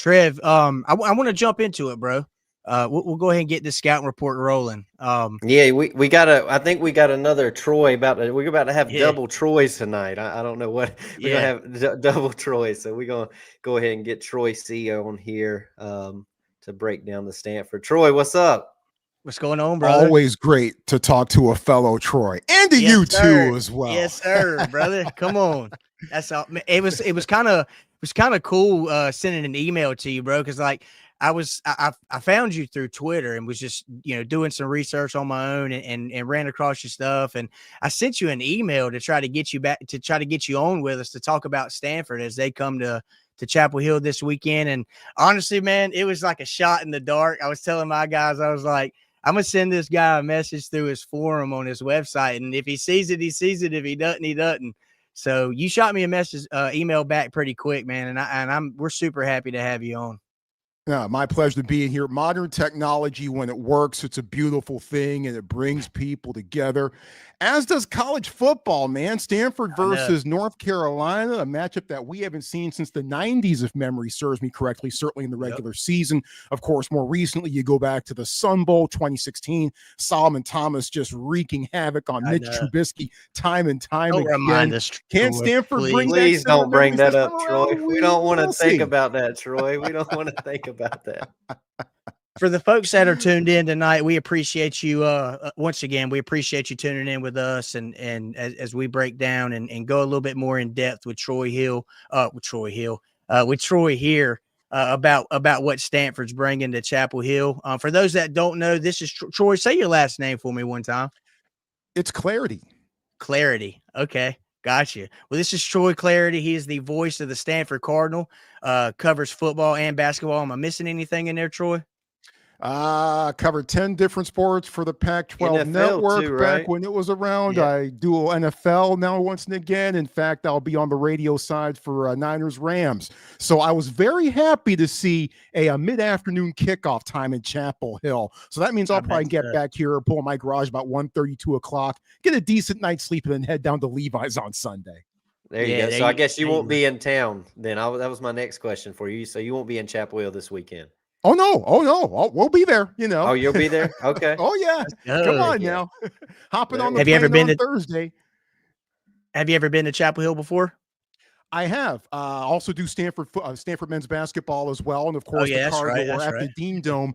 Trev, I want to jump into it, bro. We'll go ahead and get this scouting report rolling. Yeah, we got I think we got another Troy we're about to have Yeah. double Troys tonight. I don't know what we're Yeah. gonna have double Troys, so we're gonna go ahead and get Troy C on here to break down the Stanford. Troy, what's up? What's going on, brother? Always great to talk to a fellow Troy, and to you too as well. Yes, sir, brother. Come on. That's all. It was kind of cool sending an email to you, bro, because like I found you through Twitter and was just doing some research on my own and ran across your stuff, and I sent you an email to try to get you on with us to talk about Stanford as they come to Chapel Hill this weekend. And honestly, man, it was like a shot in the dark. I was telling my guys, I was like, I'm going to send this guy a message through his forum on his website. And if he sees it, he sees it. If he doesn't, he doesn't. So you shot me a message, email back pretty quick, man. And we're super happy to have you on. Yeah, my pleasure to be in here. Modern technology, when it works, it's a beautiful thing, and it brings people together, as does college football, man. Stanford versus North Carolina, a matchup that we haven't seen since the 90s, if memory serves me correctly, certainly in the regular season. Of course, more recently, you go back to the Sun Bowl 2016, Solomon Thomas just wreaking havoc on Mitch Trubisky time and time again. Can Stanford bring that? Please don't bring that up, Troy. We don't want to think about that, Troy. We don't want to think about that. For the folks that are tuned in tonight, we appreciate you. Once again, we appreciate you tuning in with us, and as we break down and go a little bit more in depth with Troy here about what Stanford's bringing to Chapel Hill. For those that don't know, this is Troy. Say your last name for me one time. It's Clardy. Clardy. Okay. Gotcha. Well, this is Troy Clardy. He is the voice of the Stanford Cardinal, covers football and basketball. Am I missing anything in there, Troy? Covered 10 different sports for the Pac-12 network too, right? Back when it was around. Yeah. I do NFL now once and again. In fact, I'll be on the radio side for Niners Rams. So I was very happy to see a mid-afternoon kickoff time in Chapel Hill. So that means I'll probably get back here, pull in my garage about 1:30, 2 o'clock, get a decent night's sleep, and then head down to Levi's on Sunday. There you go. So I guess you won't be in town then. That was my next question for you. So you won't be in Chapel Hill this weekend. Oh no! We'll be there. Oh, you'll be there. Okay. Oh yeah. Come on now. Hopping on the plane on Thursday. Have you ever been to Chapel Hill before? I have. Also do Stanford men's basketball as well, and of course the Cardinal were at the Dean Dome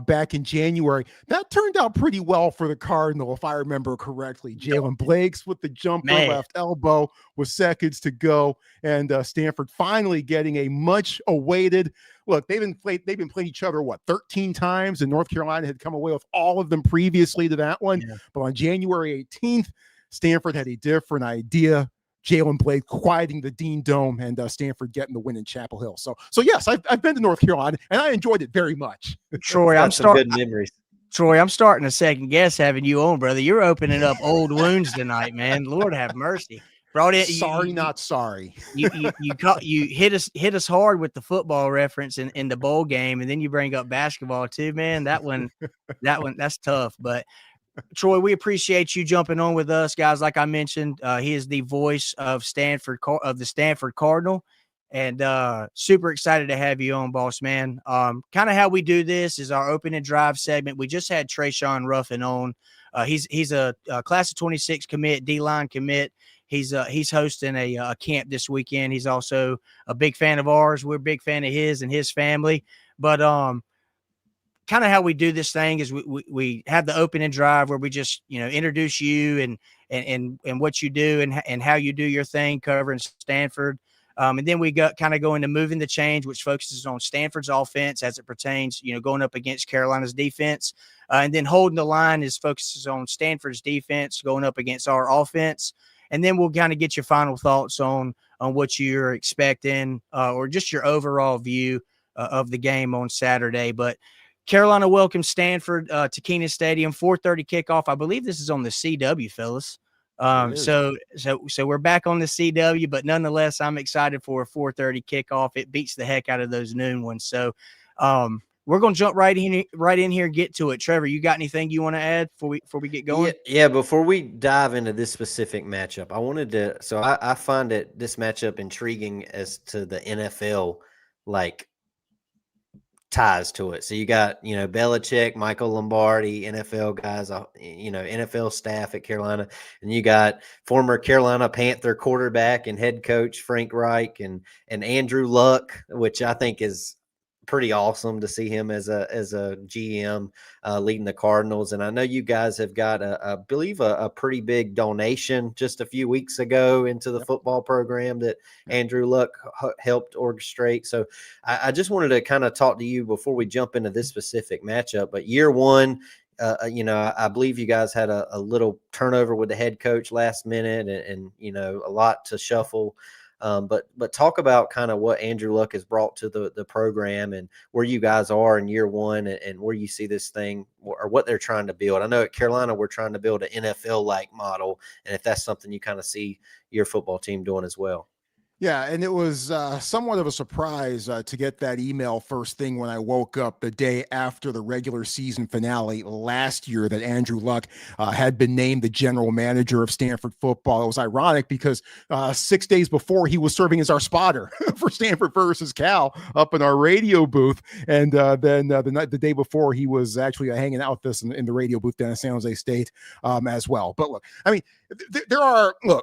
back in January. That turned out pretty well for the Cardinal, if I remember correctly. Jalen Blakes with the jumper, left elbow with seconds to go, and Stanford finally getting a much awaited. Look, they've been playing each other 13 times, and North Carolina had come away with all of them previously to that one. Yeah. But on January 18th, Stanford had a different idea. Jalen Blake quieting the Dean Dome, and Stanford getting the win in Chapel Hill. So yes, I've been to North Carolina, and I enjoyed it very much. Troy, good memories. Troy, I'm starting to second guess having you on, brother. You're opening up old wounds tonight, man. Lord have mercy. Brought in, not sorry. You hit us hard with the football reference in the bowl game, and then you bring up basketball too, man. That one, that's tough. But Troy, we appreciate you jumping on with us, guys. Like I mentioned, he is the voice of the Stanford Cardinal, and super excited to have you on, boss man. Kind of how we do this is our open and drive segment. We just had Trayshawn Ruffin on. He's a class of 26 commit, D-line commit. He's hosting a camp this weekend. He's also a big fan of ours. We're a big fan of his and his family. But kind of how we do this thing is we have the open and drive where we just introduce you and what you do and how you do your thing covering Stanford. And then we go into moving the change, which focuses on Stanford's offense as it pertains, going up against Carolina's defense. And then holding the line focuses on Stanford's defense going up against our offense. And then we'll kind of get your final thoughts on what you're expecting or just your overall view of the game on Saturday. But Carolina welcomes Stanford to Kenan Stadium, 4:30 kickoff. I believe this is on the CW, fellas. So we're back on the CW, but nonetheless, I'm excited for a 4:30 kickoff. It beats the heck out of those noon ones. So we're going to jump right in here and get to it. Trevor, you got anything you want to add before we get going? Yeah, before we dive into this specific matchup, I wanted to – so I find this matchup intriguing as to the NFL, like ties to it. So you got, Belichick, Michael Lombardi, NFL guys, NFL staff at Carolina, and you got former Carolina Panther quarterback and head coach Frank Reich and Andrew Luck, which I think is pretty awesome to see him as a GM leading the Cardinals. And I know you guys have got I believe a pretty big donation just a few weeks ago into the football program that Andrew Luck helped orchestrate. So I just wanted to kind of talk to you before we jump into this specific matchup. But year one, I believe you guys had a little turnover with the head coach last minute and a lot to shuffle. But talk about kind of what Andrew Luck has brought to the program and where you guys are in year one and where you see this thing or what they're trying to build. I know at Carolina, we're trying to build an NFL-like model, and if that's something you kind of see your football team doing as well. Yeah, and it was somewhat of a surprise to get that email first thing when I woke up the day after the regular season finale last year that Andrew Luck had been named the general manager of Stanford Football. It was ironic because 6 days before he was serving as our spotter for Stanford versus Cal up in our radio booth. And then the day before he was actually hanging out with us in the radio booth down at San Jose State as well. But look, I mean,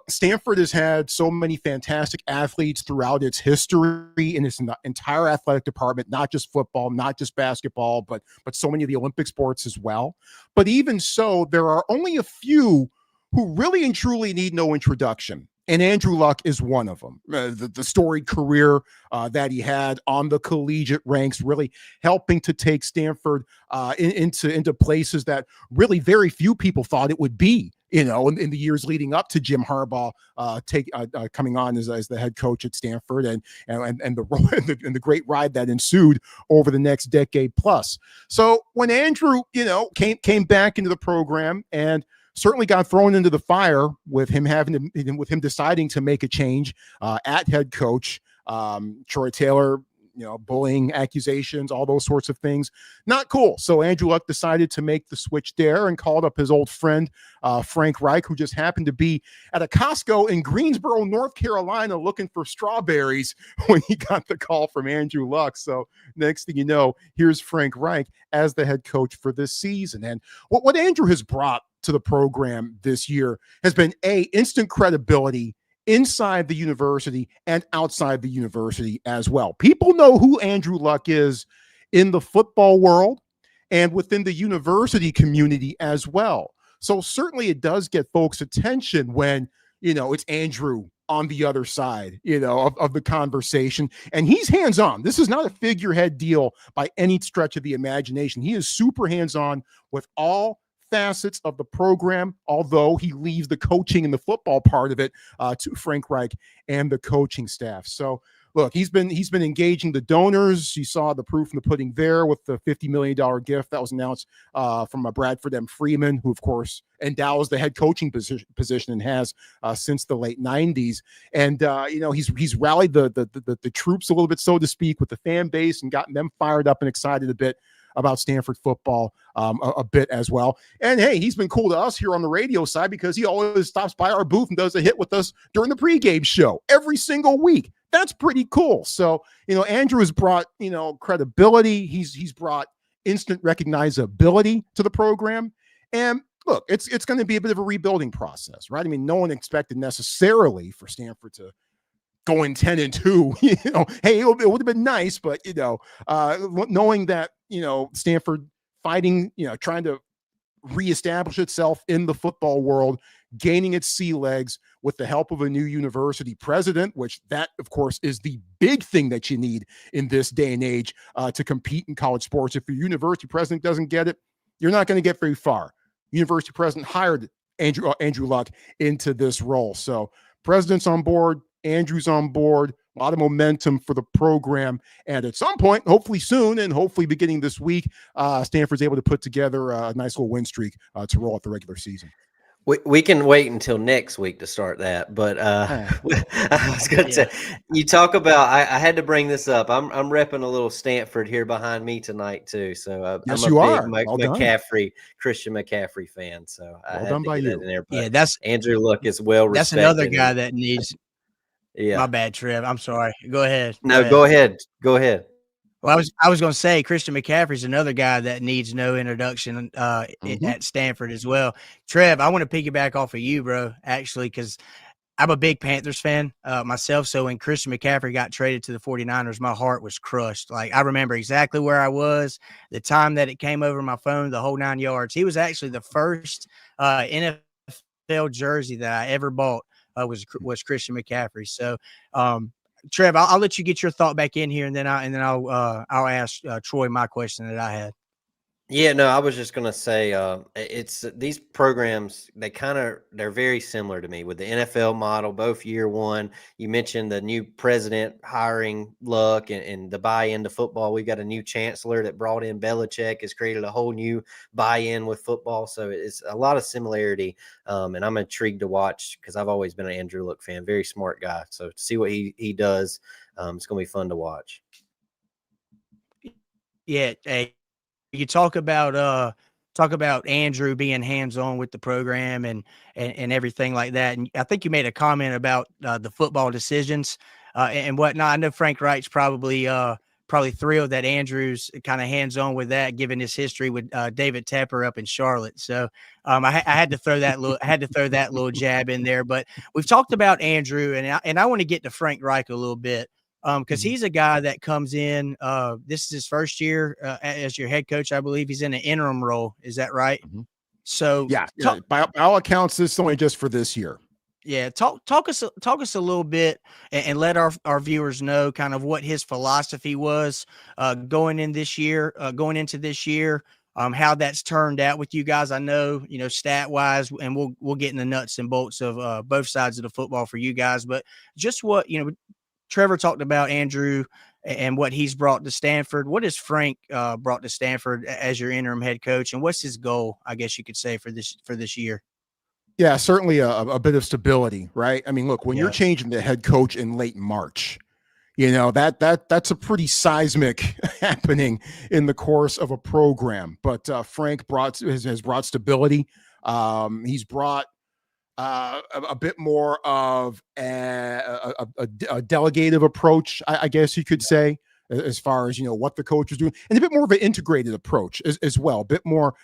Stanford has had so many fantastic athletes throughout its history in its entire athletic department, not just football, not just basketball, but so many of the Olympic sports as well. But even so, there are only a few who really and truly need no introduction. And Andrew Luck is one of them. The storied career that he had on the collegiate ranks, really helping to take Stanford into places that really very few people thought it would be. In the years leading up to Jim Harbaugh coming on as the head coach at Stanford, and the great ride that ensued over the next decade plus. So when Andrew, came back into the program and certainly got thrown into the fire with him deciding to make a change at head coach, Troy Taylor, bullying accusations, all those sorts of things. Not cool. So Andrew Luck decided to make the switch there and called up his old friend, Frank Reich, who just happened to be at a Costco in Greensboro, North Carolina, looking for strawberries when he got the call from Andrew Luck. So next thing you know, here's Frank Reich as the head coach for this season. And what Andrew has brought to the program this year has been instant credibility inside the university and outside the university as well. People know who Andrew Luck is in the football world and within the university community as well. So certainly it does get folks' attention when, it's Andrew on the other side, of the conversation. And he's hands-on. This is not a figurehead deal by any stretch of the imagination. He is super hands-on with all facets of the program, although he leaves the coaching and the football part of it to Frank Reich and the coaching staff. So look, he's been engaging the donors. You saw the proof in the pudding there with the $50 million gift that was announced from Bradford M. Freeman, who of course endows the head coaching position and has since the late 90s. And he's rallied the troops a little bit, so to speak, with the fan base and gotten them fired up and excited a bit about Stanford football a bit as well. And hey, he's been cool to us here on the radio side because he always stops by our booth and does a hit with us during the pregame show every single week. That's pretty cool. So, Andrew has brought, credibility. He's brought instant recognizability to the program. And look, it's going to be a bit of a rebuilding process, right? I mean, no one expected necessarily for Stanford to going 10-2, hey, it would have been nice, but knowing that, Stanford fighting, trying to reestablish itself in the football world, gaining its sea legs with the help of a new university president, which that, of course, is the big thing that you need in this day and age to compete in college sports. If your university president doesn't get it, you're not going to get very far. University president hired Andrew Luck into this role. So president's on board, Andrew's on board, a lot of momentum for the program. And at some point, hopefully soon, and hopefully beginning this week, Stanford's able to put together a nice little win streak to roll out the regular season. We can wait until next week to start that, but I was going to say, you talk about. I had to bring this up. I'm repping a little Stanford here behind me tonight too. So yes, I'm a big McCaffrey, Christian McCaffrey fan. So I had done to by get you. that in there. Yeah, that's Andrew Luck is well respected. That's another guy that needs. Yeah, my bad, Trev. I'm sorry. Go ahead. Go ahead. Well, I was going to say Christian McCaffrey's another guy that needs no introduction at Stanford as well. Trev, I want to piggyback off of you, bro, actually, because I'm a big Panthers fan myself. So when Christian McCaffrey got traded to the 49ers, my heart was crushed. Like, I remember exactly where I was, the time that it came over my phone, the whole 9 yards. He was actually the first NFL jersey that I ever bought was Christian McCaffrey. So, Trev, I'll let you get your thought back in here, and then I'll ask Troy my question that I had. Yeah, no, I was just going to say it's these programs, they're very similar to me with the NFL model, both year one. You mentioned the new president hiring Luck and the buy-in to football. We've got a new chancellor that brought in Belichick, has created a whole new buy-in with football. So it's a lot of similarity. And I'm intrigued to watch because I've always been an Andrew Luck fan, very smart guy. So to see what he does, it's going to be fun to watch. Yeah. Hey, you talk about Andrew being hands-on with the program and everything like that. And I think you made a comment about the football decisions and whatnot. I know Frank Wright's probably thrilled that Andrew's kind of hands-on with that, given his history with David Tepper up in Charlotte. So I had to throw that little jab in there. But we've talked about Andrew, and I want to get to Frank Reich a little bit. Because he's a guy that comes in. This is his first year as your head coach, I believe. He's in an interim role. Is that right? Mm-hmm. So yeah, by all accounts, this is only just for this year. Yeah, talk us a little bit and let our viewers know kind of what his philosophy was going into this year, how that's turned out with you guys. I know, stat wise, and we'll get in the nuts and bolts of both sides of the football for you guys, but just what Trevor talked about Andrew and what he's brought to Stanford. What has Frank brought to Stanford as your interim head coach, and what's his goal, I guess you could say, for this year? Yeah, certainly a bit of stability, right? I mean, look, when you're changing the head coach in late March, that's a pretty seismic happening in the course of a program. But Frank has brought stability. He's brought a bit more of a delegative approach, I guess you could say, as far as what the coach is doing, and a bit more of an integrated approach as well. A bit more,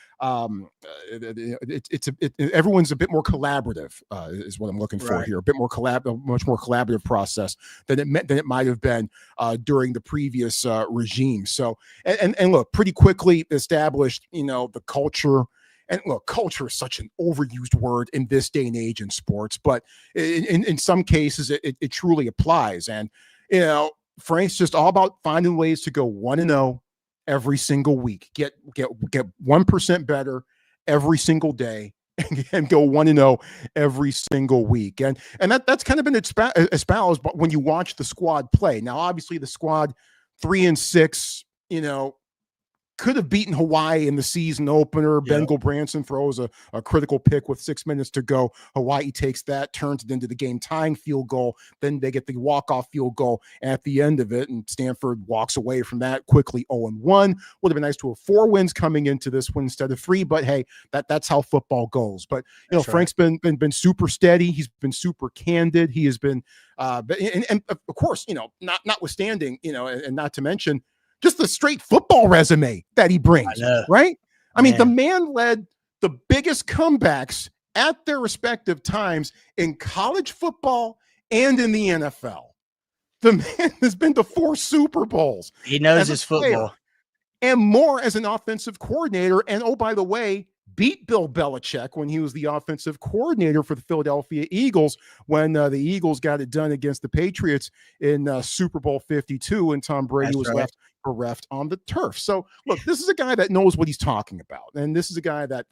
everyone's a bit more collaborative, is what I'm looking for here. A bit more much more collaborative process than it might have been during the previous regime. So, and look, pretty quickly established, the culture. And look, culture is such an overused word in this day and age in sports, but in some cases it truly applies. And, Frank's just all about finding ways to go 1-0 every single week, get 1% better every single day, and go 1-0 every single week. And that's kind of been espoused, but when you watch the squad play. Now, obviously the squad 3-6, could have beaten Hawaii in the season opener. Yeah. Ben Gulbranson throws a critical pick with 6 minutes to go. Hawaii takes that, turns it into the game-tying field goal. Then they get the walk-off field goal at the end of it, and Stanford walks away from that quickly 0-1. Would have been nice to have 4 wins coming into this one instead of 3, but hey, that's how football goes. But Frank's been super steady. He's been super candid. He has been, and of course, notwithstanding, and not to mention, just the straight football resume that he brings, right? I mean, the man led the biggest comebacks at their respective times in college football and in the NFL. The man has been to 4 Super Bowls. He knows his football. And more as an offensive coordinator. And oh, by the way, beat Bill Belichick when he was the offensive coordinator for the Philadelphia Eagles when the Eagles got it done against the Patriots in Super Bowl 52, and Tom Brady was left bereft on the turf. So look, this is a guy that knows what he's talking about, and this is a guy that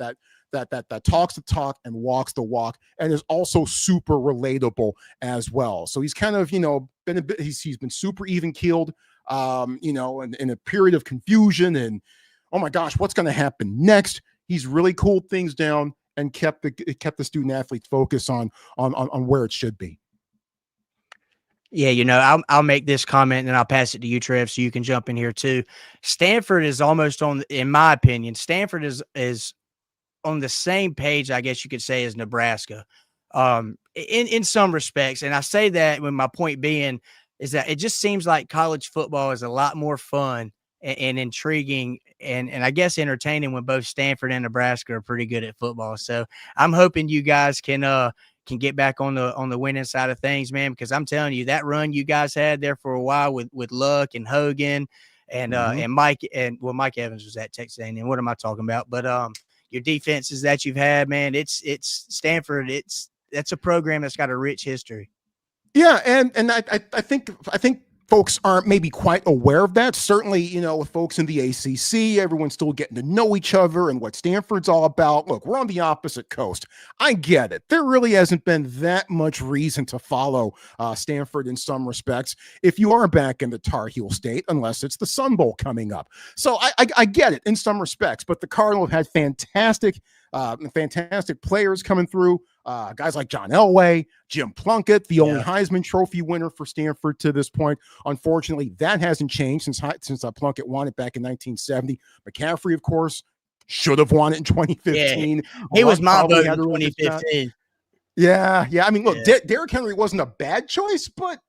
talks the talk and walks the walk, and is also super relatable as well. So he's kind of been a bit. He's been super even keeled, in a period of confusion and oh my gosh, what's going to happen next? He's really cooled things down and kept the student athletes focused on where it should be. Yeah, I'll make this comment and then I'll pass it to you, Trev, so you can jump in here too. Stanford is almost in my opinion, Stanford is on the same page, I guess you could say, as Nebraska, in some respects. And I say that with my point being, is that it just seems like college football is a lot more fun and intriguing and I guess entertaining when both Stanford and Nebraska are pretty good at football. So I'm hoping you guys can get back on the winning side of things, man, because I'm telling you that run you guys had there for a while with Luck and Hogan and Mike Mike Evans was at Texas A&M. What am I talking about? But your defenses that you've had, man, it's Stanford. That's a program that's got a rich history. Yeah, and I think folks aren't maybe quite aware of that. Certainly, with folks in the ACC, everyone's still getting to know each other and what Stanford's all about. Look, we're on the opposite coast. I get it. There really hasn't been that much reason to follow Stanford in some respects if you are back in the Tar Heel state, unless it's the Sun Bowl coming up. So I get it in some respects, but the Cardinal have had fantastic players coming through. Guys like John Elway, Jim Plunkett, the only Heisman Trophy winner for Stanford to this point. Unfortunately, that hasn't changed since Plunkett won it back in 1970. McCaffrey, of course, should have won it in 2015. Yeah, he was my vote in 2015. Yeah. I mean, look, Derrick Henry wasn't a bad choice, but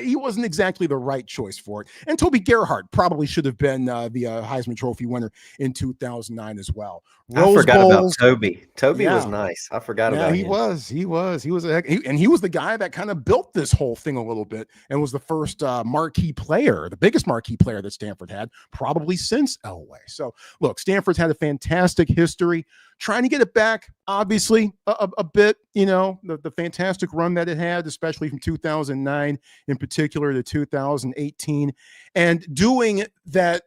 he wasn't exactly the right choice for it. And Toby Gerhart probably should have been the Heisman Trophy winner in 2009 as well. I forgot about Toby. Toby was nice. I forgot about him. He was the guy that kind of built this whole thing a little bit and was the first marquee player, the biggest marquee player that Stanford had probably since Elway. So look, Stanford's had a fantastic history. Trying to get it back, obviously, a bit, the fantastic run that it had, especially from 2009 in particular to 2018, and doing that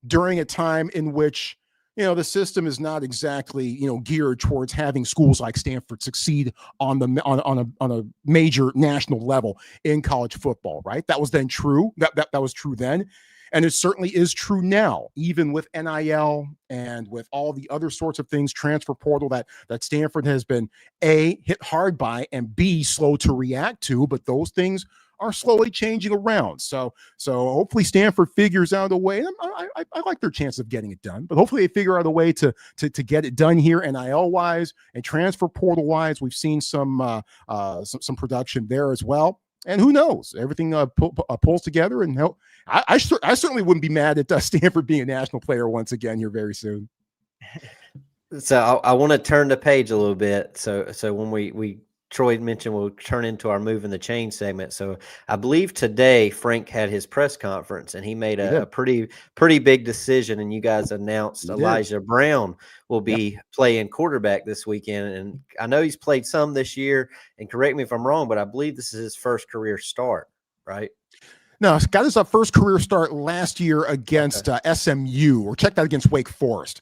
during a time in which, the system is not exactly, geared towards having schools like Stanford succeed on a major national level in college football, right? That was then true. That was true then. And it certainly is true now, even with NIL and with all the other sorts of things, transfer portal that Stanford has been A, hit hard by, and B, slow to react to. But those things are slowly changing around. So hopefully Stanford figures out a way. And I like their chance of getting it done, but hopefully they figure out a way to get it done here, NIL wise and transfer portal wise. We've seen some production there as well. And who knows? Everything pulls together, and I certainly wouldn't be mad at Stanford being a national player once again here very soon. So I want to turn the page a little bit. So when Troy mentioned we'll turn into our Moving the Chain segment. So I believe today Frank had his press conference and he made a pretty big decision. And you guys announced Elijah Brown will be playing quarterback this weekend. And I know he's played some this year. And correct me if I'm wrong, but I believe this is his first career start, right? No, he got his first career start last year against SMU, or check that against Wake Forest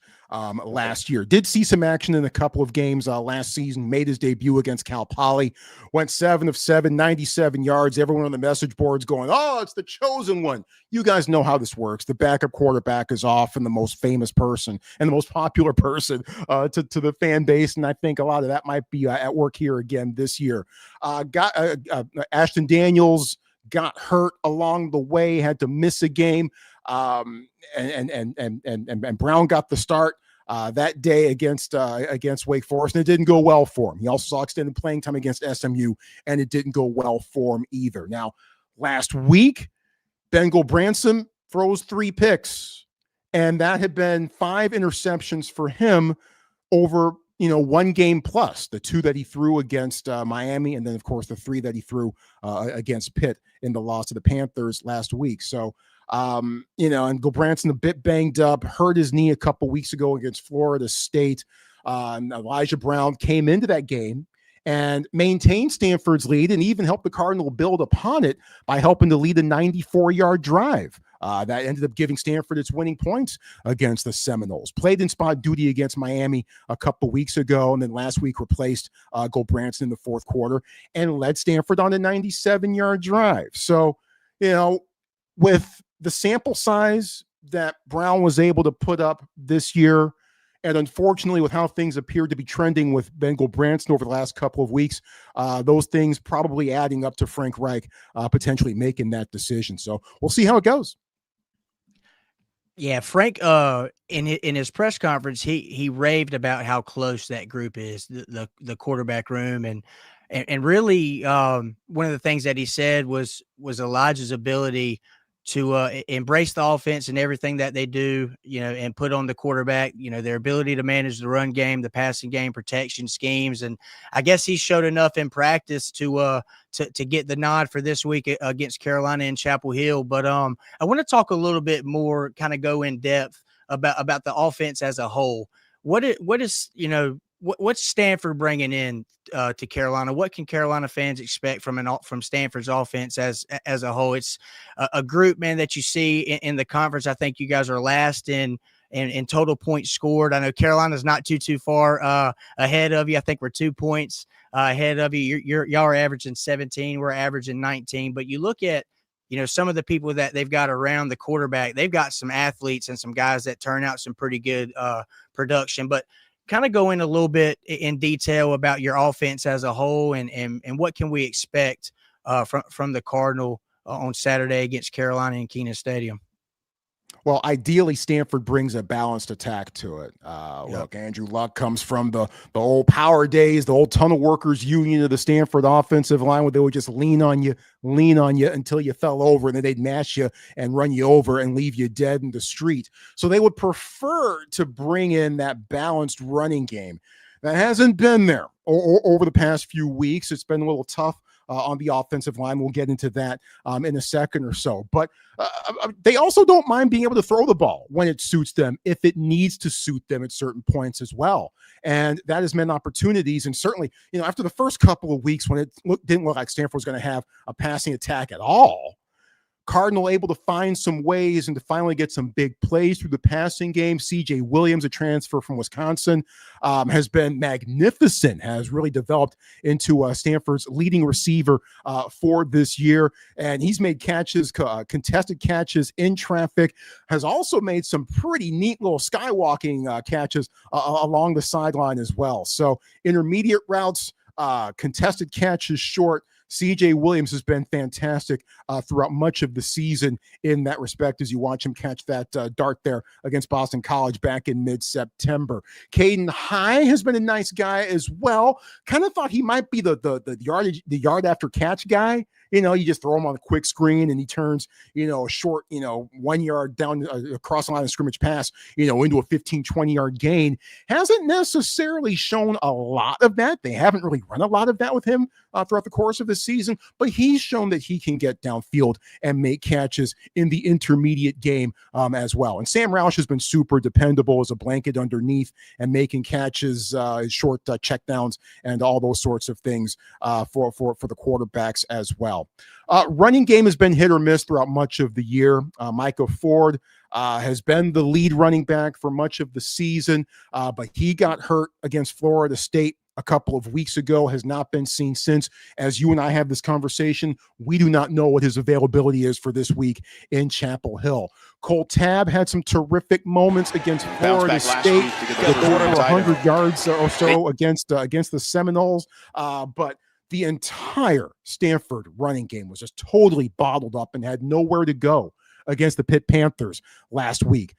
last year. Did see some action in a couple of games last season, made his debut against Cal Poly, went 7 of 7, 97 yards. Everyone on the message boards going, oh, it's the chosen one. You guys know how this works. The backup quarterback is often the most famous person and the most popular person to the fan base, and I think a lot of that might be at work here again this year. Ashton Daniels got hurt along the way, had to miss a game, and Brown got the start that day against Wake Forest, and it didn't go well for him. He also saw extended playing time against SMU, and it didn't go well for him either. Now, last week, Ben Gulbranson throws 3 picks, and that had been 5 interceptions for him over 1 game plus the 2 that he threw against Miami, and then of course the 3 that he threw against Pitt in the loss to the Panthers last week. So, and Gulbranson a bit banged up, hurt his knee a couple weeks ago against Florida State. Elijah Brown came into that game and maintained Stanford's lead and even helped the Cardinal build upon it by helping to lead a 94-yard drive. That ended up giving Stanford its winning points against the Seminoles. Played in spot duty against Miami a couple weeks ago, and then last week replaced Gulbranson in the fourth quarter and led Stanford on a 97-yard drive. So, with the sample size that Brown was able to put up this year, and unfortunately with how things appeared to be trending with Ben Gulbranson over the last couple of weeks, those things probably adding up to Frank Reich potentially making that decision. So we'll see how it goes. Yeah, Frank, in his press conference, he raved about how close that group is, the quarterback room, and And really, one of the things that he said was Elijah's ability to embrace the offense and everything that they do, and put on the quarterback, their ability to manage the run game, the passing game, protection schemes. And I guess he showed enough in practice to get the nod for this week against Carolina in Chapel Hill. But I want to talk a little bit more, kind of go in depth about the offense as a whole. What's Stanford bringing in to Carolina? What can Carolina fans expect from Stanford's offense as a whole? It's a group, man, that you see in the conference. I think you guys are last in total points scored. I know Carolina's not too far ahead of you. I think we're 2 points ahead of you. Y'all are averaging 17. We're averaging 19. But you look at some of the people that they've got around the quarterback. They've got some athletes and some guys that turn out some pretty good production. But kind of go in a little bit in detail about your offense as a whole, and what can we expect from the Cardinal on Saturday against Carolina in Kenan Stadium? Well, ideally, Stanford brings a balanced attack to it. Look, Andrew Luck comes from the old power days, the old tunnel workers union of the Stanford offensive line, where they would just lean on you until you fell over, and then they'd mash you and run you over and leave you dead in the street. So they would prefer to bring in that balanced running game. That hasn't been there over the past few weeks. It's been a little tough on the offensive line. We'll get into that in a second or so. But they also don't mind being able to throw the ball when it suits them, if it needs to suit them at certain points as well. And that has meant opportunities. And certainly, after the first couple of weeks when it didn't look like Stanford was going to have a passing attack at all, Cardinal able to find some ways and to finally get some big plays through the passing game. C.J. Williams, a transfer from Wisconsin, has been magnificent, has really developed into Stanford's leading receiver for this year. And he's made catches, contested catches in traffic, has also made some pretty neat little skywalking catches along the sideline as well. So intermediate routes, contested catches short. C.J. Williams has been fantastic throughout much of the season in that respect, as you watch him catch that dart there against Boston College back in mid-September. Caden High has been a nice guy as well. Kind of thought he might be the yard after catch guy. You just throw him on a quick screen and he turns, a short, 1 yard down across the line of scrimmage pass, into a 15, 20-yard gain. Hasn't necessarily shown a lot of that. They haven't really run a lot of that with him throughout the course of the season, but he's shown that he can get downfield and make catches in the intermediate game as well. And Sam Roush has been super dependable as a blanket underneath and making catches, short checkdowns, and all those sorts of things for the quarterbacks as well. Running game has been hit or miss throughout much of the year. Micah Ford has been the lead running back for much of the season, but he got hurt against Florida State a couple of weeks ago, has not been seen since. As you and I have this conversation, we do not know what his availability is for this week in Chapel Hill. Cole Tabb had some terrific moments against Florida State, with over 100 yards or so against the Seminoles, but the entire Stanford running game was just totally bottled up and had nowhere to go against the Pitt Panthers last week.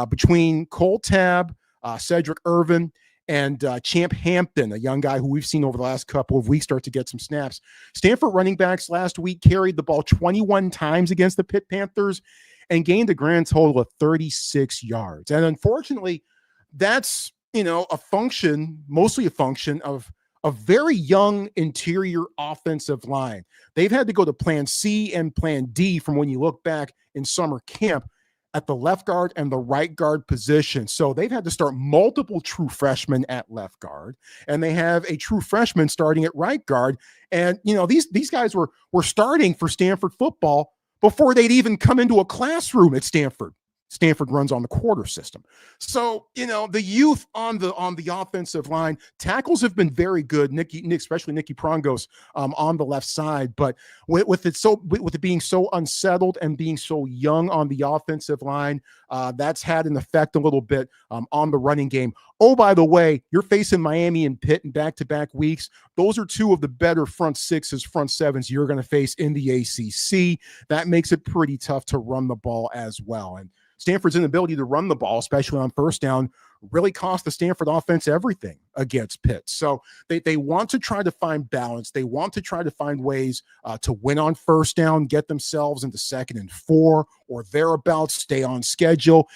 Between Cole Tabb, Cedric Irvin, and Champ Hampton, a young guy who we've seen over the last couple of weeks start to get some snaps, Stanford running backs last week carried the ball 21 times against the Pitt Panthers and gained a grand total of 36 yards. And unfortunately, that's, mostly a function of a very young interior offensive line. They've had to go to plan C and plan D from when you look back in summer camp at the left guard and the right guard position. So they've had to start multiple true freshmen at left guard, and they have a true freshman starting at right guard. And, these guys were starting for Stanford football before they'd even come into a classroom at Stanford. Stanford runs on the quarter system. So, the youth on the offensive line, tackles have been very good. Especially Nicky Prongos on the left side. But with it being so unsettled and being so young on the offensive line, that's had an effect a little bit on the running game. Oh, by the way, you're facing Miami and Pitt in back-to-back weeks. Those are two of the better front sixes, front sevens you're going to face in the ACC. That makes it pretty tough to run the ball as well. And Stanford's inability to run the ball, especially on first down, really cost the Stanford offense everything against Pitt. So they want to try to find balance. They want to try to find ways to win on first down, get themselves into 2nd and 4 or thereabouts, stay on schedule,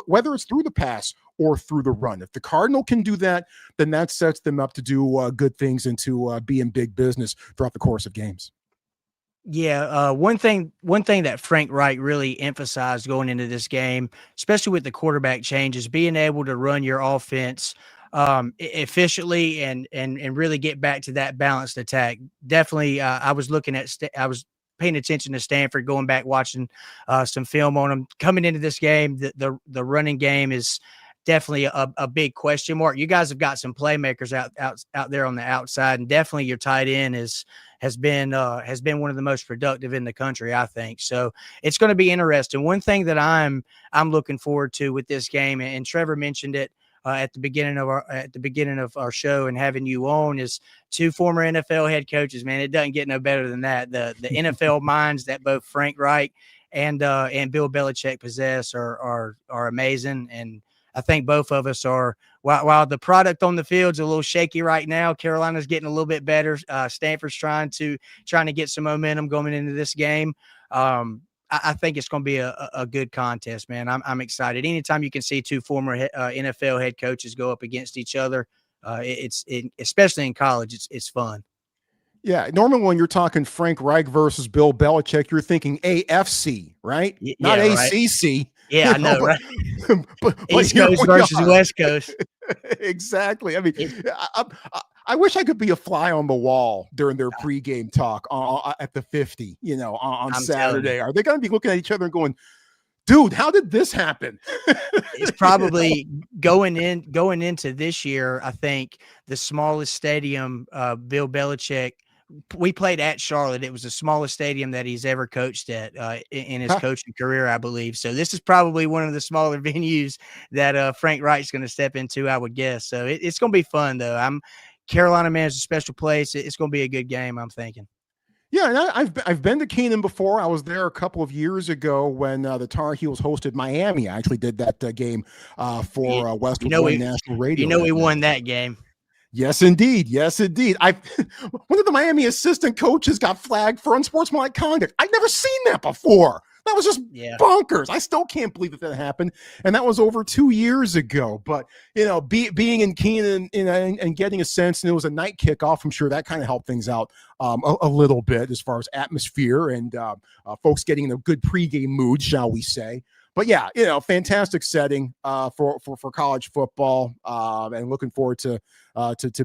whether it's through the pass or through the run. If the Cardinal can do that, then that sets them up to do good things and to be in big business throughout the course of games. Yeah, one thing that Frank Reich really emphasized going into this game, especially with the quarterback changes, being able to run your offense efficiently and really get back to that balanced attack. Definitely, I was paying attention to Stanford, going back watching some film on them coming into this game. The running game is definitely a big question mark. You guys have got some playmakers out there on the outside, and definitely your tight end has been one of the most productive in the country, I think. So it's going to be interesting. One thing that I'm looking forward to with this game, and Trevor mentioned it at the beginning of our show and having you on, is 2 former NFL head coaches. Man, it doesn't get no better than that. The NFL minds that both Frank Reich and Bill Belichick possess are amazing. And I think both of us are, while the product on the field's a little shaky right now, Carolina's getting a little bit better. Stanford's trying to get some momentum going into this game. I think it's going to be a good contest, man. I'm excited. Anytime you can see 2 former NFL head coaches go up against each other, especially in college, it's fun. Yeah, normally when you're talking Frank Reich versus Bill Belichick, you're thinking AFC, right? Not ACC. Right. Yeah, I know, right? but East Coast versus West Coast. Exactly. I mean, I wish I could be a fly on the wall during their pregame talk at the 50, on Saturday. Are they going to be looking at each other and going, dude, how did this happen? It's probably going into this year, I think the smallest stadium Bill Belichick, we played at Charlotte. It was the smallest stadium that he's ever coached at in his coaching career, I believe. So this is probably one of the smaller venues that Frank Reich's going to step into, I would guess. So it's going to be fun, though. Carolina, man, is a special place. It's going to be a good game, I'm thinking. Yeah, and I've been to Kenan before. I was there a couple of years ago when the Tar Heels hosted Miami. I actually did that game for Westwood One National Radio. We won that game. Yes, indeed. Yes, indeed. One of the Miami assistant coaches got flagged for unsportsmanlike conduct. I'd never seen that before. That was just bonkers. I still can't believe that happened. And that was over 2 years ago. But, being in Kenan and getting a sense, and it was a night kickoff, I'm sure that kind of helped things out a little bit as far as atmosphere and folks getting in a good pregame mood, shall we say. But yeah, fantastic setting for college football, and looking forward to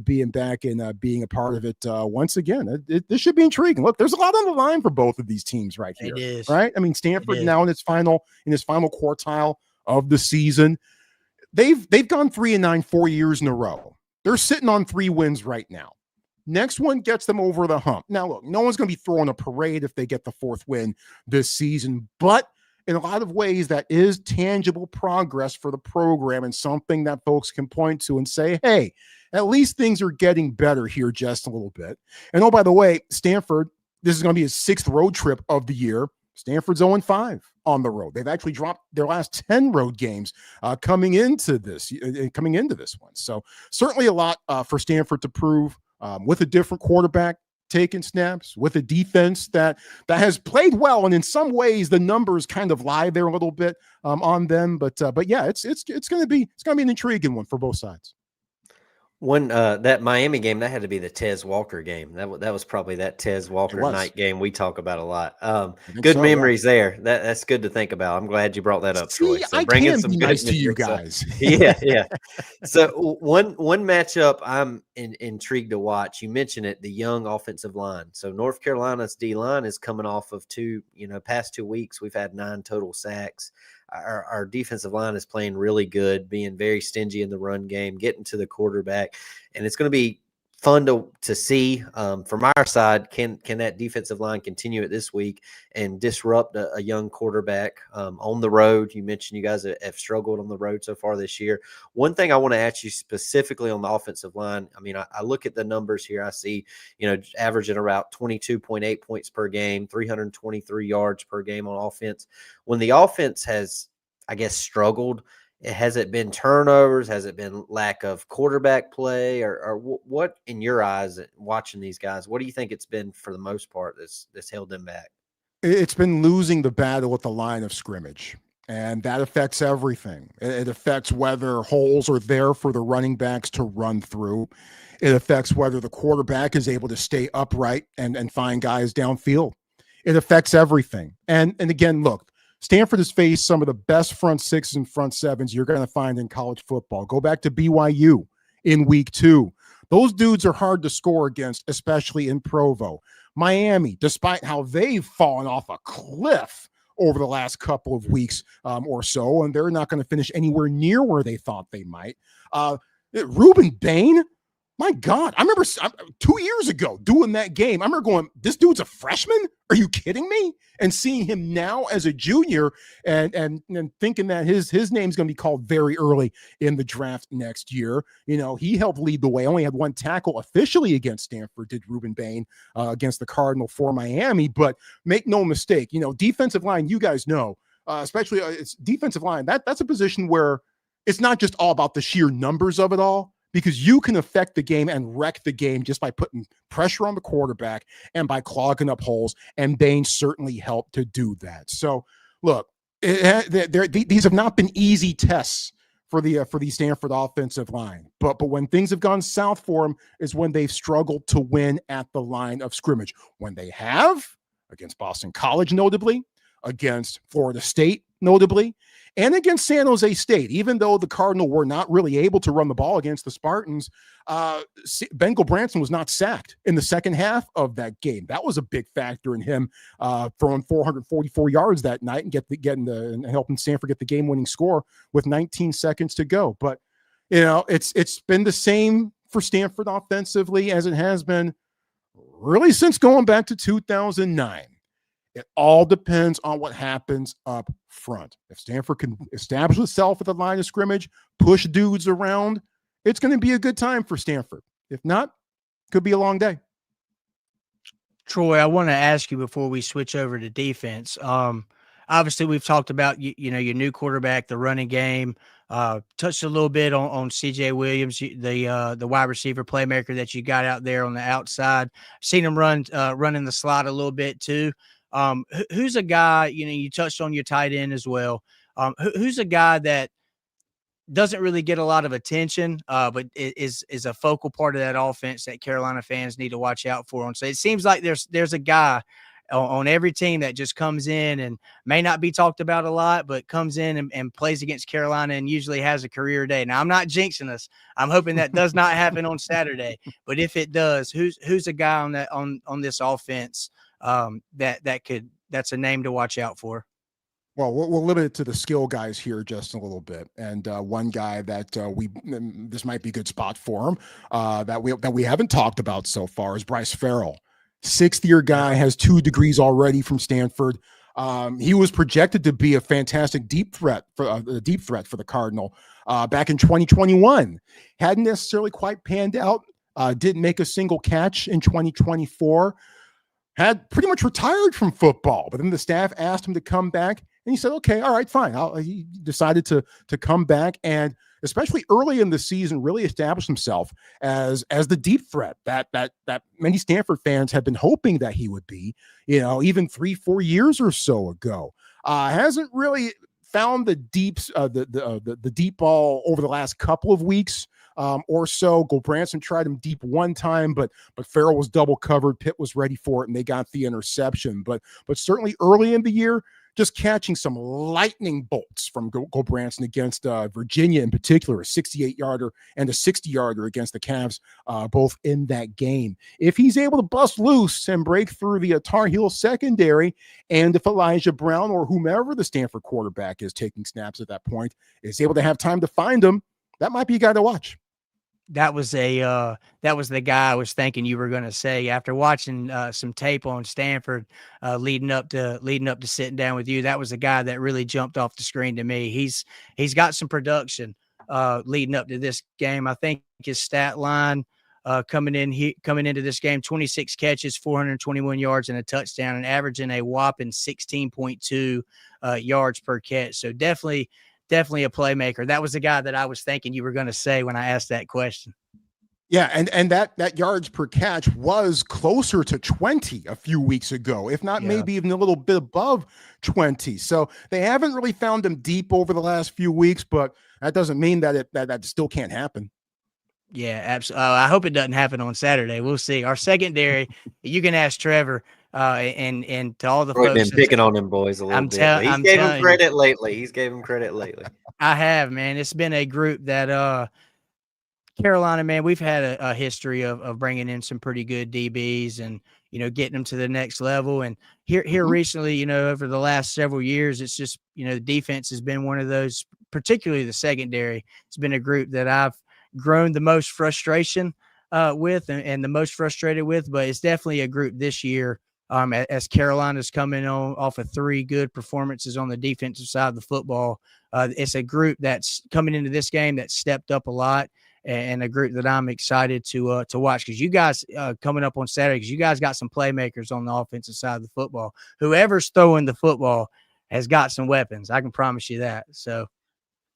being back and being a part of it once again. This should be intriguing. Look, there's a lot on the line for both of these teams right here. It is. Right? I mean, Stanford now in his final quartile of the season. They've gone 3-9 4 years in a row. They're sitting on 3 wins right now. Next one gets them over the hump. Now, look, no one's going to be throwing a parade if they get the 4th win this season, but in a lot of ways, that is tangible progress for the program and something that folks can point to and say, hey, at least things are getting better here just a little bit. And oh, by the way, Stanford, this is going to be his 6th road trip of the year. Stanford's 0-5 on the road. They've actually dropped their last 10 road games coming into this one. So certainly a lot for Stanford to prove with a different quarterback taking snaps, with a defense that has played well, and in some ways the numbers kind of lie there a little bit on them. But yeah, it's going to be an intriguing one for both sides. When that Miami game, that had to be the Tez Walker game. That was probably that Tez Walker night game we talk about a lot. Good memories there. That's good to think about. I'm glad you brought that up, Troy. So I can be nice to you guys. Yeah. So one matchup I'm intrigued to watch. You mentioned it, the young offensive line. So North Carolina's D line is coming off of past 2 weeks. We've had 9 total sacks. Our defensive line is playing really good, being very stingy in the run game, getting to the quarterback. And it's going to be fun to see. From our side, can that defensive line continue it this week and disrupt a young quarterback on the road? You mentioned you guys have struggled on the road so far this year. One thing I want to ask you specifically on the offensive line, I mean, I look at the numbers here. I see, averaging about 22.8 points per game, 323 yards per game on offense. When the offense has, I guess, struggled, has it been turnovers? Has it been lack of quarterback play? Or what, in your eyes, watching these guys, what do you think it's been for the most part that's held them back? It's been losing the battle at the line of scrimmage, and that affects everything. It affects whether holes are there for the running backs to run through. It affects whether the quarterback is able to stay upright and find guys downfield. It affects everything. And again, look, Stanford has faced some of the best front sixes and front sevens you're going to find in college football. Go back to BYU in week 2. Those dudes are hard to score against, especially in Provo. Miami, despite how they've fallen off a cliff over the last couple of weeks or so, and they're not going to finish anywhere near where they thought they might. Ruben Bain, my God, I remember 2 years ago doing that game. I remember going, this dude's a freshman? Are you kidding me? And seeing him now as a junior and thinking that his name's going to be called very early in the draft next year. He helped lead the way. Only had one tackle officially against Stanford, did Ruben Bain, against the Cardinal for Miami. But make no mistake, defensive line, you guys know, especially it's defensive line. That's a position where it's not just all about the sheer numbers of it all, because you can affect the game and wreck the game just by putting pressure on the quarterback and by clogging up holes. And Bain certainly helped to do that. So, look, these have not been easy tests for the Stanford offensive line. But when things have gone south for them is when they've struggled to win at the line of scrimmage. When they have, against Boston College notably, against Florida State notably, and against San Jose State, even though the Cardinal were not really able to run the ball against the Spartans, Ben Gulbranson was not sacked in the second half of that game. That was a big factor in him throwing 444 yards that night and helping Stanford get the game-winning score with 19 seconds to go. But it's been the same for Stanford offensively as it has been really since going back to 2009. It all depends on what happens up front. If Stanford can establish itself at the line of scrimmage, push dudes around, it's going to be a good time for Stanford. If not, could be a long day. Troy, I want to ask you before we switch over to defense. Obviously, we've talked about your new quarterback, the running game. Touched a little bit on C.J. Williams, the wide receiver playmaker that you got out there on the outside. Seen him run in the slot a little bit too. Who's a guy, you touched on your tight end as well. Who's a guy that doesn't really get a lot of attention, but is a focal part of that offense that Carolina fans need to watch out for? So it seems like there's a guy on every team that just comes in and may not be talked about a lot, but comes in and plays against Carolina and usually has a career day. Now, I'm not jinxing us. I'm hoping that does not happen on Saturday, but if it does, who's a guy on this offense that's a name to watch out for? Well, we'll limit it to the skill guys here just a little bit. And one guy that this might be a good spot for him that we haven't talked about so far is Bryce Farrell. 6th-year guy, has 2 degrees already from Stanford. He was projected to be a fantastic deep threat for the Cardinal back in 2021. Hadn't necessarily quite panned out. Didn't make a single catch in 2024. Had pretty much retired from football, but then the staff asked him to come back, and he said, "Okay, all right, fine." He decided to come back, and especially early in the season, really established himself as the deep threat that many Stanford fans have been hoping that he would be. Even 3-4 years or so ago, hasn't really found the deep ball over the last couple of weeks. Or so. Gulbranson tried him deep one time, but Farrell was double covered. Pitt was ready for it, and they got the interception. But certainly early in the year, just catching some lightning bolts from Gulbranson against Virginia in particular, a 68-yarder and a 60-yarder against the Cavs, both in that game. If he's able to bust loose and break through the Tar Heel secondary, and if Elijah Brown or whomever the Stanford quarterback is taking snaps at that point is able to have time to find him, that might be a guy to watch. that was the guy I was thinking you were going to say after watching some tape on Stanford leading up to sitting down with you. That was the guy that really jumped off the screen to me. He's got some production leading up to this game. I think his stat line coming into this game, 26 catches, 421 yards and a touchdown, and averaging a whopping 16.2 yards per catch. So definitely a playmaker. That was the guy that I was thinking you were going to say when I asked that question. Yeah, and that yards per catch was closer to 20 a few weeks ago, if not maybe even a little bit above 20. So they haven't really found him deep over the last few weeks, but that doesn't mean that that still can't happen. Yeah, absolutely. I hope it doesn't happen on Saturday. We'll see. Our secondary, you can ask Trevor and to all the folks. Been picking on them boys a little bit. He's gave him credit lately. I have, man. It's been a group that Carolina, man, we've had a history of bringing in some pretty good DBs and, getting them to the next level. And here recently, over the last several years, it's just, the defense has been one of those, particularly the secondary. It's been a group that I've grown the most frustration with and the most frustrated with, but it's definitely a group this year as Carolina's coming on off of 3 good performances on the defensive side of the football. It's a group that's coming into this game that stepped up a lot, and a group that I'm excited to watch, because you guys coming up on Saturday, because you guys got some playmakers on the offensive side of the football. Whoever's throwing the football has got some weapons. I can promise you that. So,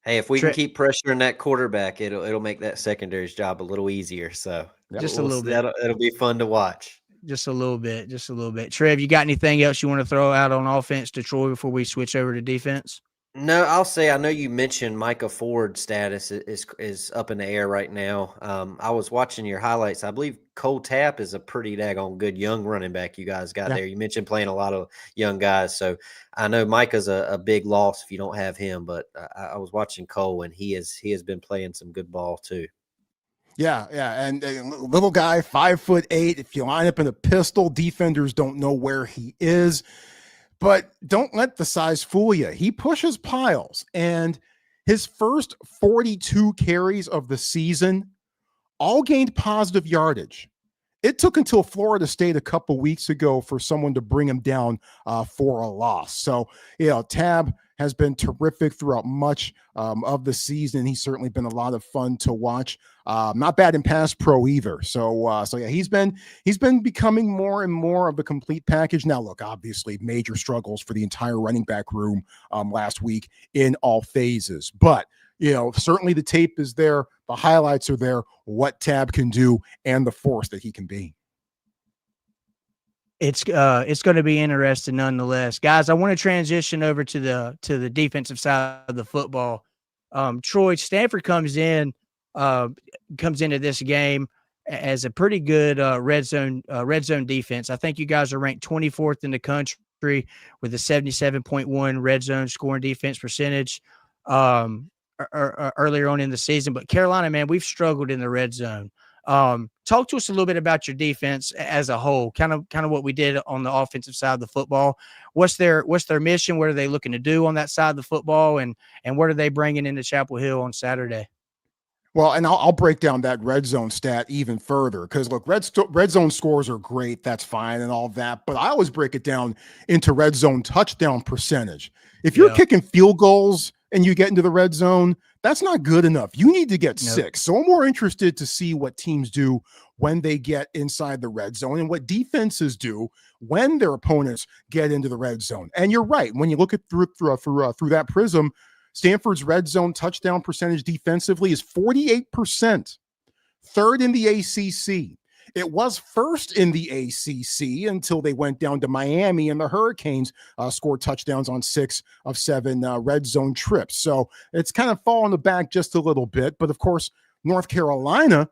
hey, if we can keep pressuring that quarterback, it'll make that secondary's job a little easier. So just a little bit. It'll be fun to watch. Just a little bit. Trev, you got anything else you want to throw out on offense to Troy before we switch over to defense? No, I'll say, I know you mentioned Micah Ford's status is up in the air right now. I was watching your highlights. I believe Cole Tapp is a pretty daggone good young running back you guys got there. You mentioned playing a lot of young guys. So I know Micah's a big loss if you don't have him, but I was watching Cole, and he has been playing some good ball too. Yeah. And little guy, 5'8". If you line up in a pistol, defenders don't know where he is. But don't let the size fool you. He pushes piles, and his first 42 carries of the season all gained positive yardage. It took until Florida State a couple weeks ago for someone to bring him down for a loss. So, Tab has been terrific throughout much of the season. He's certainly been a lot of fun to watch. Not bad in pass pro either. So yeah, he's been becoming more and more of the complete package. Now, look, obviously major struggles for the entire running back room last week in all phases, but certainly the tape is there. The highlights are there, what Tab can do and the force that he can be. It's going to be interesting nonetheless. Guys, I want to transition over to the defensive side of the football. Troy, Stanford comes into this game as a pretty good red zone defense. I think you guys are ranked 24th in the country with a 77.1 red zone scoring defense percentage earlier on in the season. But Carolina, man, we've struggled in the red zone. Talk to us a little bit about your defense as a whole, kind of what we did on the offensive side of the football. What's their mission? What are they looking to do on that side of the football? And what are they bringing into Chapel Hill on Saturday? Well, and I'll break down that red zone stat even further, because look, red zone scores are great. That's fine and all that. But I always break it down into red zone touchdown percentage. If you're kicking field goals and you get into the red zone, that's not good enough. You need to get 6. So I'm more interested to see what teams do when they get inside the red zone and what defenses do when their opponents get into the red zone. And you're right. When you look at through that prism, Stanford's red zone touchdown percentage defensively is 48%, third in the ACC. It was first in the ACC until they went down to Miami, and the Hurricanes scored touchdowns on 6 of 7 red zone trips. So it's kind of fallen back just a little bit. But of course, North Carolina,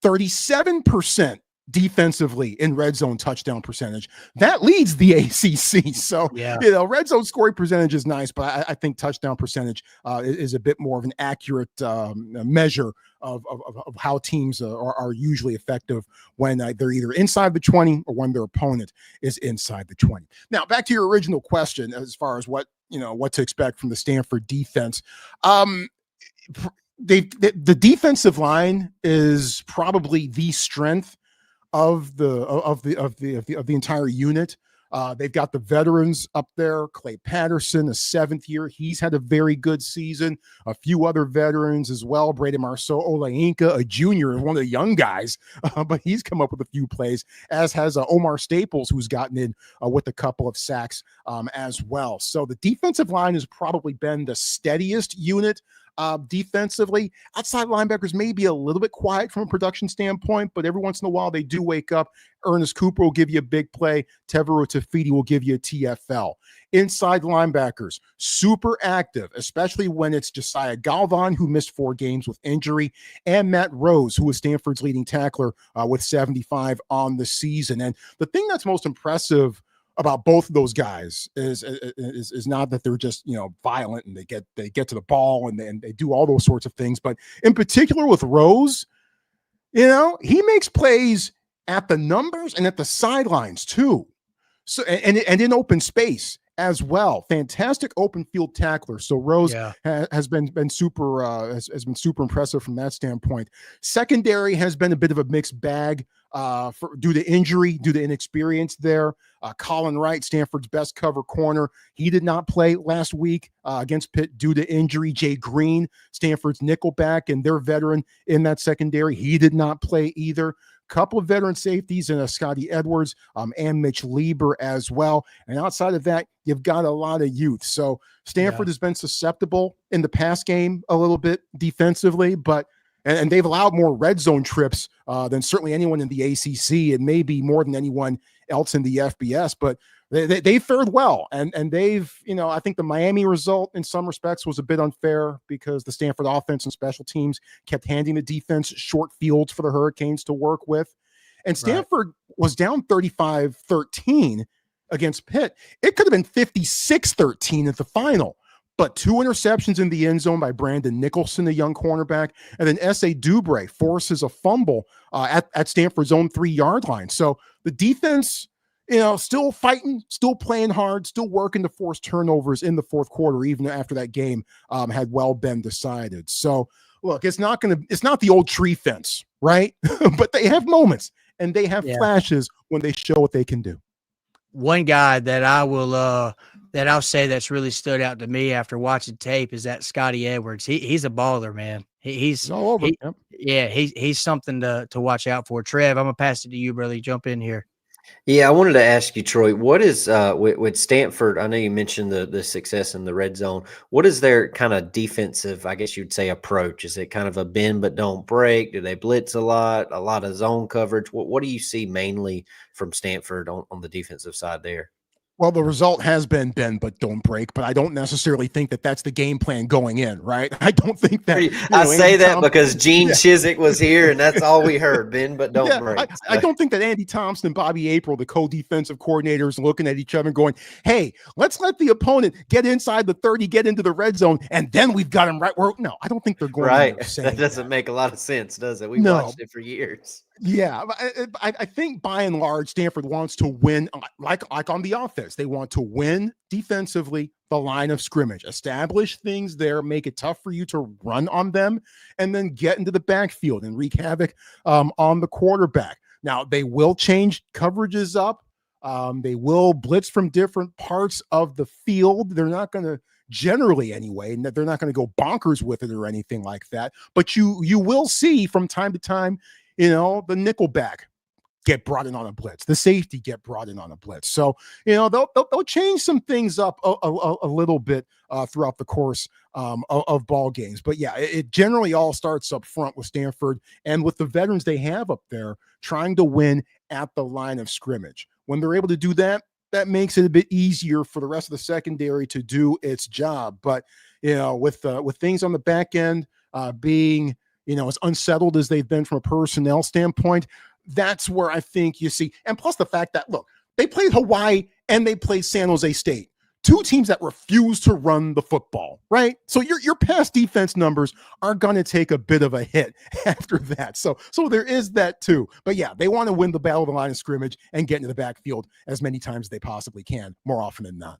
37% defensively in red zone touchdown percentage. That leads the ACC. So, red zone scoring percentage is nice, but I think touchdown percentage is a bit more of an accurate measure of how teams are usually effective when they're either inside the 20 or when their opponent is inside the 20. Now, back to your original question as far as what to expect from the Stanford defense. the defensive line is probably the strength of the entire unit. They've got the veterans up there. Clay Patterson, a 7th year. He's had a very good season. A few other veterans as well. Braden Marceau Olainka, a junior, one of the young guys, but he's come up with a few plays, as has Omar Staples, who's gotten in with a couple of sacks as well. So the defensive line has probably been the steadiest unit defensively. Outside linebackers may be a little bit quiet from a production standpoint, but every once in a while they do wake up. Ernest Cooper will give you a big play. Teveru Tafiti will give you a TFL. Inside linebackers, super active, especially when it's Josiah Galvan, who missed 4 games with injury, and Matt Rose, who is Stanford's leading tackler with 75 on the season. And the thing that's most impressive about both of those guys is not that they're just, violent and they get to the ball and they do all those sorts of things, but in particular with Rose, he makes plays at the numbers and at the sidelines too. So and in open space as well. Fantastic open field tackler. So Rose has been super has been super impressive from that standpoint. Secondary has been a bit of a mixed bag due to injury, due to inexperience there. Colin Wright, Stanford's best cover corner, he did not play last week against Pitt due to injury. Jay Green, Stanford's nickelback and their veteran in that secondary, he did not play either. Couple of veteran safeties and Scotty Edwards and Mitch Lieber as well. And outside of that, you've got a lot of youth. So Stanford has been susceptible in the pass game a little bit defensively, but and they've allowed more red zone trips than certainly anyone in the ACC and maybe more than anyone else in the FBS. But they fared well, and they've, I think the Miami result in some respects was a bit unfair because the Stanford offense and special teams kept handing the defense short fields for the Hurricanes to work with. And Stanford was down 35-13 against Pitt. It could have been 56-13 at the final, but 2 interceptions in the end zone by Brandon Nicholson, a young cornerback, and then S.A. Dubre forces a fumble at Stanford's own 3-yard line. So the defense, still fighting, still playing hard, still working to force turnovers in the fourth quarter, even after that game had well been decided. So look, it's not the old tree fence, right? But they have moments and they have flashes when they show what they can do. One guy that I'll say that's really stood out to me after watching tape is that Scotty Edwards. He's a baller, man. He's all over. He's something to watch out for. Trev, I'm gonna pass it to you, brother. Jump in here. Yeah, I wanted to ask you, Troy, what is with Stanford? I know you mentioned the success in the red zone. What is their kind of defensive, I guess you'd say, approach? Is it kind of a bend but don't break? Do they blitz a lot of zone coverage? What do you see mainly from Stanford on the defensive side there? Well, the result has been bend but don't break, but I don't necessarily think that that's the game plan going in, right? I don't think that. I say that because Gene Chizik was here, and that's all we heard, bend but don't break. I don't think that Andy Thompson and Bobby April, the co-defensive coordinators, looking at each other and going, hey, let's let the opponent get inside the 30, get into the red zone, and then we've got them right where. No, I don't think they're going right. That doesn't make a lot of sense, does it? We've watched it for years. Yeah, I think by and large, Stanford wants to win, like on the offense. They want to win defensively, the line of scrimmage, establish things there, make it tough for you to run on them, and then get into the backfield and wreak havoc on the quarterback. Now, they will change coverages up. They will blitz from different parts of the field. They're not going to, generally anyway, they're not going to go bonkers with it or anything like that. But you will see from time to time, the nickelback get brought in on a blitz, the safety get brought in on a blitz. So, they'll change some things up a little bit throughout the course of ball games. But yeah, it generally all starts up front with Stanford and with the veterans they have up there trying to win at the line of scrimmage. When they're able to do that, that makes it a bit easier for the rest of the secondary to do its job. But, with things on the back end being, as unsettled as they've been from a personnel standpoint, that's where I think you see. And plus the fact that, look, they played Hawaii and they played San Jose State, 2 teams that refuse to run the football, right? So your pass defense numbers are going to take a bit of a hit after that. So there is that too. But yeah, they want to win the battle of the line of scrimmage and get into the backfield as many times as they possibly can, more often than not.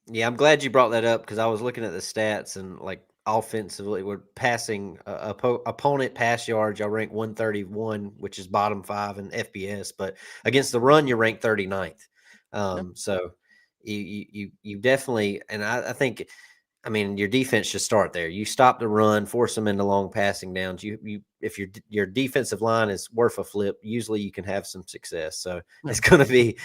Yeah, I'm glad you brought that up because I was looking at the stats and offensively. We're passing opponent pass yards. Y'all rank 131, which is bottom 5 in FBS. But against the run, you rank 39th. So you definitely, and I think, I mean, your defense should start there. You stop the run, force them into long passing downs. If your defensive line is worth a flip, usually you can have some success. So it's gonna be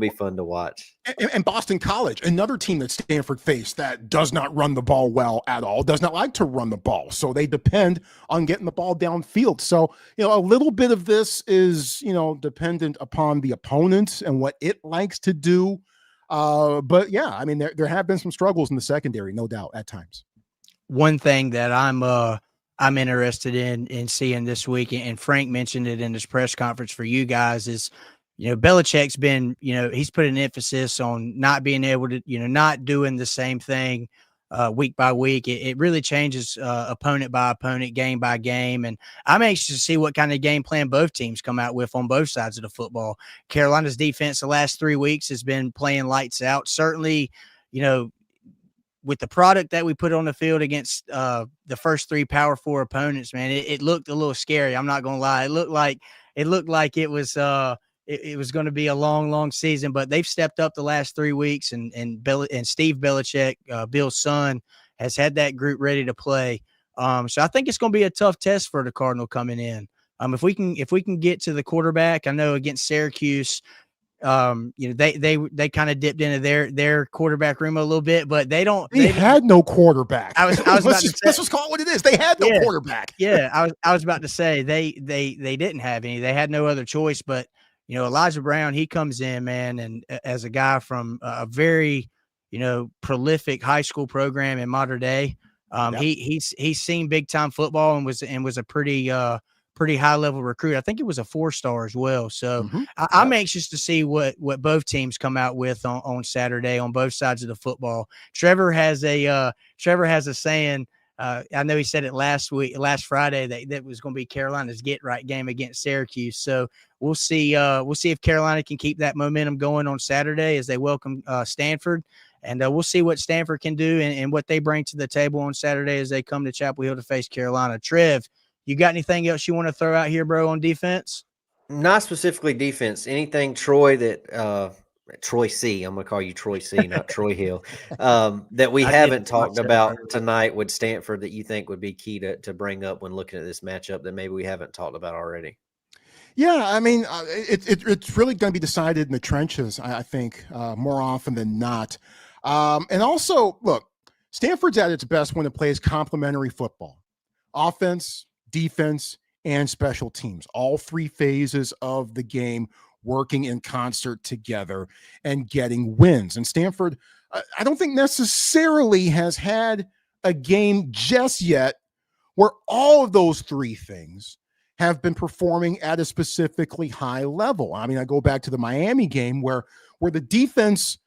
fun to watch. And Boston College, another team that Stanford faced that does not run the ball well at all, does not like to run the ball. So they depend on getting the ball downfield. So, a little bit of this is, dependent upon the opponent and what it likes to do. But yeah, I mean, there have been some struggles in the secondary, no doubt, at times. One thing that I'm interested in seeing this week, and Frank mentioned it in his press conference for you guys, is, Belichick's been, he's put an emphasis on not being able to, not doing the same thing week by week. It really changes opponent by opponent, game by game. And I'm anxious to see what kind of game plan both teams come out with on both sides of the football. Carolina's defense the last 3 weeks has been playing lights out. Certainly, with the product that we put on the field against the first 3 Power 4 opponents, man, it looked a little scary. I'm not gonna lie. It looked like it was going to be a long season, but they've stepped up the last 3 weeks, and Steve Belichick, Bill's son, has had that group ready to play. So I think it's going to be a tough test for the Cardinal coming in. If we can get to the quarterback, I know against Syracuse, they kind of dipped into their quarterback room a little bit, but they had no quarterback. I was about to say, let's just call it what it is. They had no quarterback. Yeah, I was about to say they didn't have any. They had no other choice. But Elijah Brown, he comes in, man, and as a guy from a very prolific high school program in Mater Dei, he's seen big time football and was a pretty high level recruit. I think it was a 4-star as well. So I'm anxious to see what both teams come out with on Saturday on both sides of the football. Trevor has a saying. I know he said it last Friday that was going to be Carolina's get right game against Syracuse. So we'll see if Carolina can keep that momentum going on Saturday as they welcome Stanford. And we'll see what Stanford can do and what they bring to the table on Saturday as they come to Chapel Hill to face Carolina. Trev, you got anything else you want to throw out here, bro, on defense? Not specifically defense. Anything, Troy, that Troy C. I'm going to call you Troy C., not Troy Hill, that we haven't talked about tonight with Stanford that you think would be key to bring up when looking at this matchup that maybe we haven't talked about already? Yeah, I mean, it's really going to be decided in the trenches, I think, more often than not. And also, look, Stanford's at its best when it plays complementary football. Offense, defense, and special teams, all 3 phases of the game working in concert together and getting wins. And Stanford, I don't think necessarily has had a game just yet where all of those 3 things have been performing at a specifically high level. I mean, I go back to the Miami game where the defense,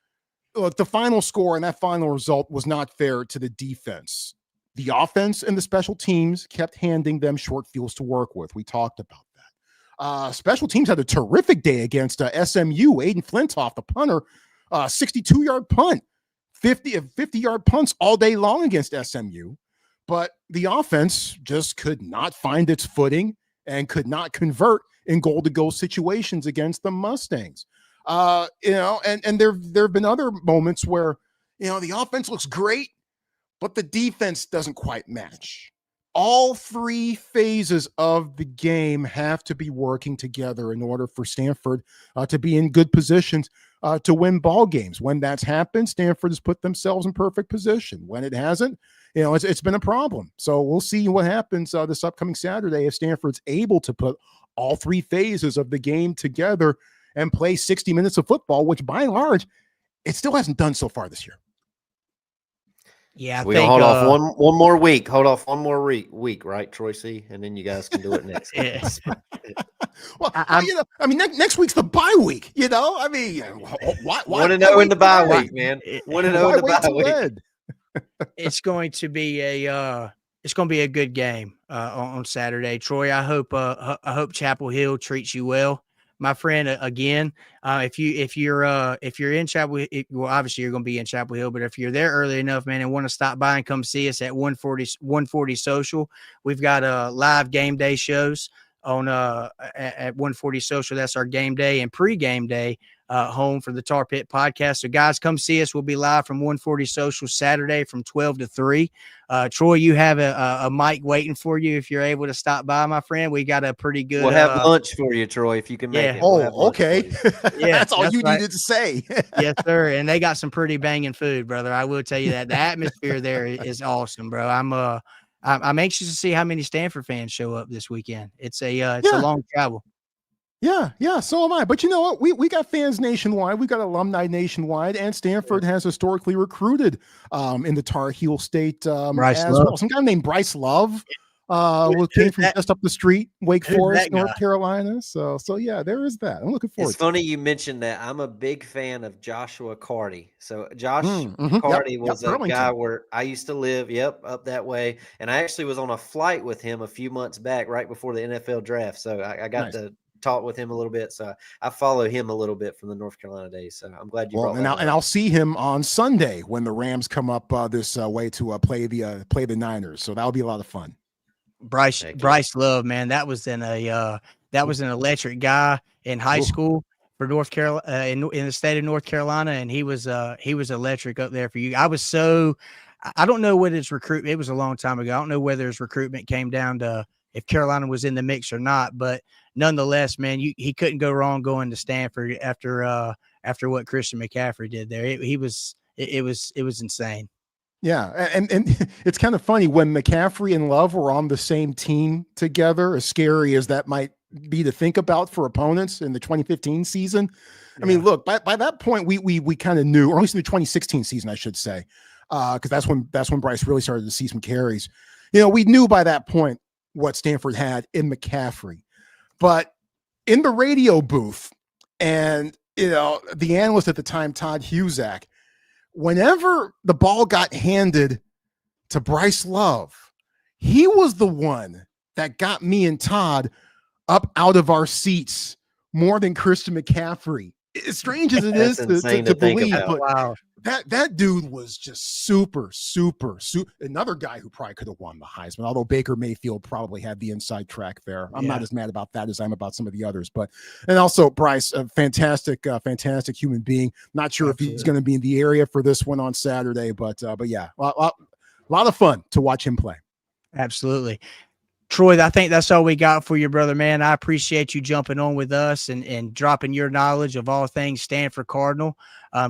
the final score and that final result was not fair to the defense. The offense and the special teams kept handing them short fields to work with. We talked about that. Special teams had a terrific day against SMU. Aiden Flintoff, the punter, 62-yard punt, 50-yard punts all day long against SMU. But the offense just could not find its footing and could not convert in goal-to-goal situations against the Mustangs. And there have been other moments where, the offense looks great, but the defense doesn't quite match. All 3 phases of the game have to be working together in order for Stanford to be in good positions to win ball games. When that's happened, Stanford has put themselves in perfect position. When it hasn't, it's been a problem. So we'll see what happens this upcoming Saturday if Stanford's able to put all 3 phases of the game together and play 60 minutes of football, which by and large, it still hasn't done so far this year. Yeah, we gonna hold off one more week. Hold off one more week, right, Troy C? And then you guys can do it next. Yes. Well, next week's the bye week. I mean, why want to know in the bye week, man? Want to know in the bye week? It's going to be a good game on Saturday, Troy. I hope Chapel Hill treats you well. my friend, again, if you're in Chapel, well, obviously you're going to be in Chapel Hill, but if you're there early enough, man, and want to stop by and come see us at 140 Social, we've got live game day shows on at 140 Social. That's our game day and pre-game day home for the Tar Pit podcast. So guys, come see us. We'll be live from 140 Social Saturday from 12 to 3. Troy, you have a mic waiting for you if you're able to stop by, my friend. We got a pretty good. We'll have lunch for you, Troy, if you can make it. Oh, okay. Yeah, that's all you needed to say. Yes, sir. And they got some pretty banging food, brother. I will tell you that. The atmosphere there is awesome, bro. I'm anxious to see how many Stanford fans show up this weekend. It's a long travel. Yeah, so am I. But you know what? We got fans nationwide. We got alumni nationwide, and Stanford has historically recruited in the Tar Heel State well. Some guy named Bryce Love came from just up the street, Wake Forest, North Carolina. So yeah, there is that. I'm looking forward. It's funny you mentioned that. I'm a big fan of Joshua Clardy. So Josh Clardy was a guy where I used to live, up that way. And I actually was on a flight with him a few months back, right before the NFL draft. So I got to talk with him a little bit. So I follow him a little bit from the North Carolina days. So I'm glad you brought that up. And I'll see him on Sunday when the Rams come up this way to play the Niners. So that'll be a lot of fun. Bryce Love, man, that was an electric guy in high school for North Carolina, in the state of North Carolina, and he was electric up there for you. I don't know what his recruitment. It was a long time ago. I don't know whether his recruitment came down to if Carolina was in the mix or not, but nonetheless, man, he couldn't go wrong going to Stanford after what Christian McCaffrey did there. It was insane. Yeah, and it's kind of funny when McCaffrey and Love were on the same team together, as scary as that might be to think about for opponents in the 2015 season. Yeah. I mean, look, by that point, we kind of knew, or at least in the 2016 season, I should say, because that's when Bryce really started to see some carries. We knew by that point what Stanford had in McCaffrey. But in the radio booth, and the analyst at the time, Todd Husak, whenever the ball got handed to Bryce Love, he was the one that got me and Todd up out of our seats more than Christian McCaffrey. As strange as it is to believe, but wow. That dude was just super. Another guy who probably could have won the Heisman, although Baker Mayfield probably had the inside track there. I'm not as mad about that as I'm about some of the others. And also Bryce, a fantastic human being. Not sure if he's going to be in the area for this one on Saturday, but yeah, a lot of fun to watch him play. Absolutely. Troy, I think that's all we got for you, brother, man. I appreciate you jumping on with us and dropping your knowledge of all things Stanford Cardinal.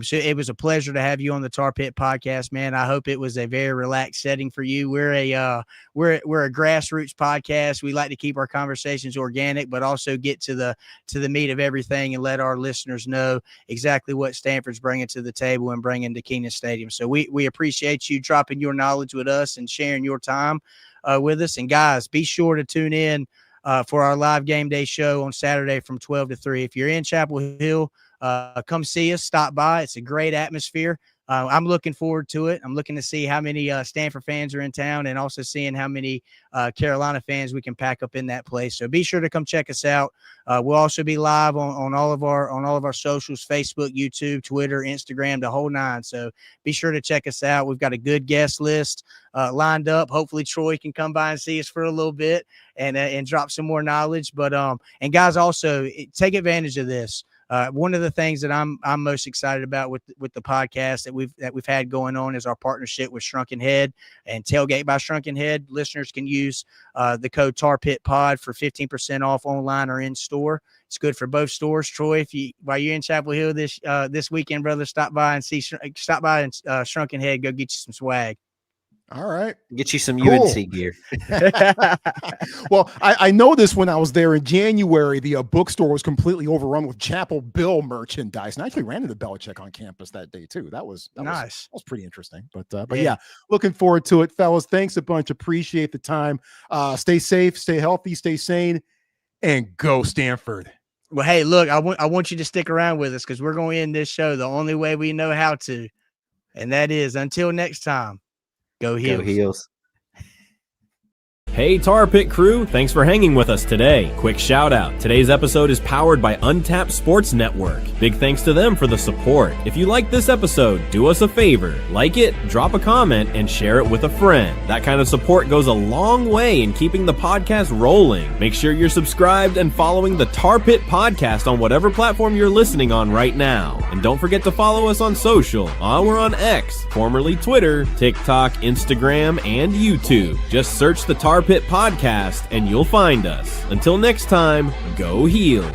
So it was a pleasure to have you on the Tar Pit podcast, man. I hope it was a very relaxed setting for you. We're a grassroots podcast. We like to keep our conversations organic, but also get to the meat of everything and let our listeners know exactly what Stanford's bringing to the table and bringing to Kenan Stadium. So we appreciate you dropping your knowledge with us and sharing your time with us. And guys, be sure to tune in for our live game day show on Saturday from 12 to 3. If you're in Chapel Hill, come see us, stop by. It's a great atmosphere. I'm looking forward to it. I'm looking to see how many Stanford fans are in town, and also seeing how many Carolina fans we can pack up in that place. So be sure to come check us out. We'll also be live on all of our socials: Facebook, YouTube, Twitter, Instagram, the whole nine. So be sure to check us out. We've got a good guest list lined up. Hopefully Troy can come by and see us for a little bit and drop some more knowledge. But and guys, also take advantage of this. One of the things that I'm most excited about with the podcast that we've had going on is our partnership with Shrunken Head and Tailgate by Shrunken Head. Listeners can use the code TarPitPod for 15% off online or in store. It's good for both stores. Troy, while you're in Chapel Hill this weekend, brother, stop by and Shrunken Head. Go get you some swag. All right. Get you some UNC gear. Well, I noticed when I was there in January, the bookstore was completely overrun with Chapel Bill merchandise. And I actually ran into Belichick on campus that day, too. That was nice. That was pretty interesting. But yeah, looking forward to it, fellas. Thanks a bunch. Appreciate the time. Stay safe, stay healthy, stay sane, and go Stanford. Well, hey, look, I want you to stick around with us because we're going to end this show the only way we know how to. And that is until next time. Go Heels. Go Heels. Hey Tar Pit crew, thanks for hanging with us today. Quick shout out, today's episode is powered by Untapped Sports Network. Big thanks to them for the support. If you like this episode, do us a favor, like it, drop a comment, and share it with a friend. That kind of support goes a long way in keeping the podcast rolling. Make sure you're subscribed and following the Tar Pit Podcast on whatever platform you're listening on right now. And don't forget to follow us on social. We're on X, formerly Twitter, TikTok, Instagram, and YouTube. Just search the Tar Pit Podcast and you'll find us. Until next time, go Heels.